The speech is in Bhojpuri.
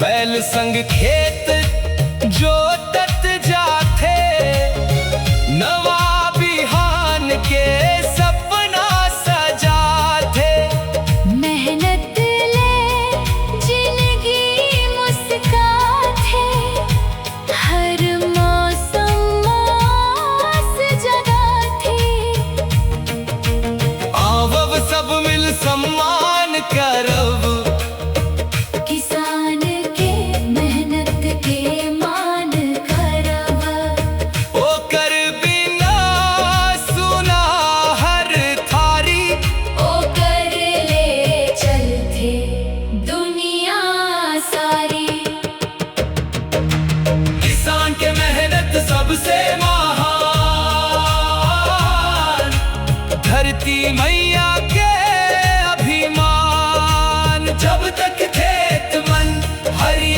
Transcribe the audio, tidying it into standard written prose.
बैल संग खेत जोतत जाथे, नवा बिहान के सपना सजाथे। मेहनत ले जिंदगी मुस्काथे, हर मौसम आस जगाथे। आवब सब मिल सम्मान करब, किसान के मेहनत के मान करब। ओकर बिना सुना हर थारी, ओकर ले चलथे दुनिया सारी। किसान के मेहनत सबसे महान, धरती मैया के अभिमान। जब तक खेत मन हरिया